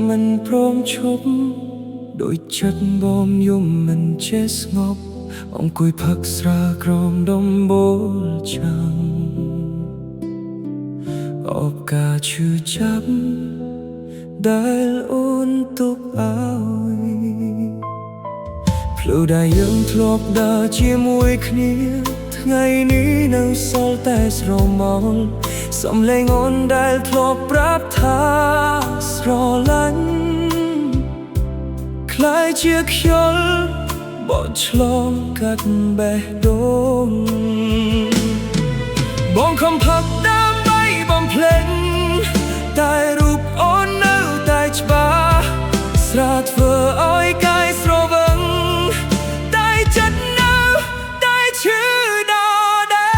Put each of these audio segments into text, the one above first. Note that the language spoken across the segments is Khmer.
មិនព្រមឈប់ដោយចិត្តបំយំមិនចេះស្ងប់អង្គុយផឹកស្រាក្រោមដំបូលចាំងអបការឈឺចាប់ដែលអូនទុកឲ្យផ្លូវដែលយើងធ្លាប់ដើរជាមួយគ្នាថ្ងៃនេះនៅសល់តែស្រមោលសំឡេងអូនដែលធ្លាប់ប្រាប់ថាស្រឡាញ់คล้ายជាខ្យល់បត់ឆ្លងកាត់បេះដូងបងខំផឹកដើម្បីបំភ្លេចតែរូបអូននៅតែច្បាស់ស្រាធ្វើឲ្យកាយស្រវឹងតែចិត្តនៅតែឈឺដដែ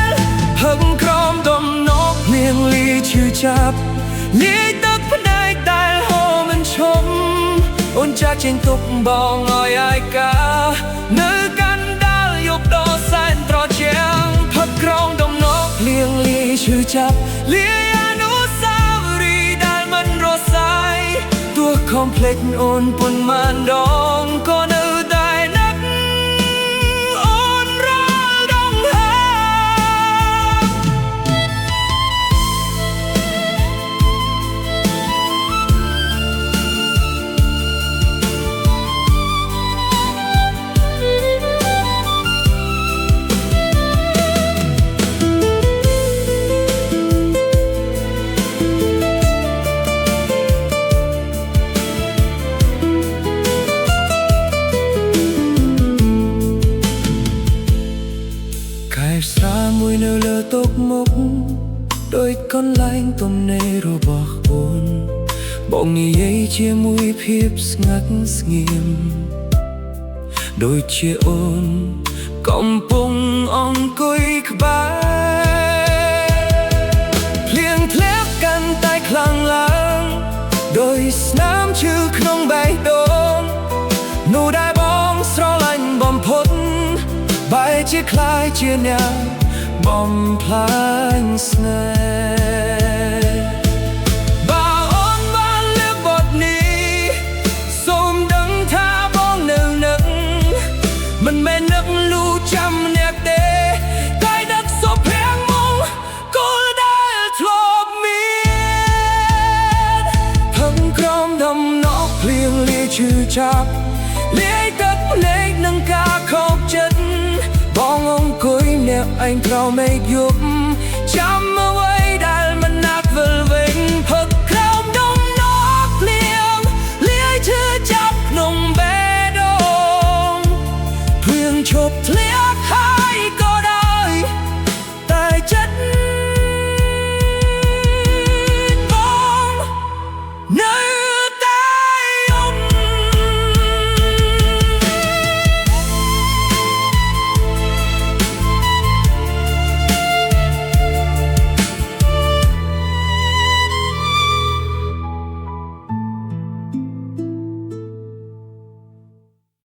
លហឹងក្រោមដំណប់លៀងលីឈឺចាប់លាយទឹកភ្នែកដែលហូរមិនឈប់អូនចាក់ចេញទុកបងឲ្យអាយកានៅកាន់ដាល់យប់ដ៏សែនត្រជាក់ផឹកក្រោមដំណប់លៀងលីឈឺចាប់លាយអនុស្សាវរីយ៍ដែលមិនរសាយទោះខំភ្លេចអូនប៉ុន្មានដងក៏នៅតែនឹកអូនរាល់ដងហើស្រាមួយនៅលើតុមុខដោយកន្លែងទំនេររបស់អូនបងនិយាយជាមួយភាពស្ងាត់ស្ងៀមដូចជាអូនកំពុងអង្គុយក្បែរភ្លៀងធ្លាក់កាន់តែខ្លាំងឡើងដោយស្នាមឈឺក្នុងបេះដូងនោះដែលបងស្រឡាញ់បំផុតបែរជាคล้ายជាអ្នកបំផ្លាញស្នេហ៍បើអូនបានលើកបទនេះសូមដឹងថាបងនៅនឹងមិនមែននឹកលូចាំអ្នកទេតែដឹកសុភ័ក្រមកគោលដែលធ្លាប់មានហឹងក្រោមដំណក់ភ្លៀងលាឈឺចាប់លាយទឹកភ្នែកនឹងការខកចិត្តបងអង្គុយអ្នកឯងក្រោមមេឃយប់ចាំ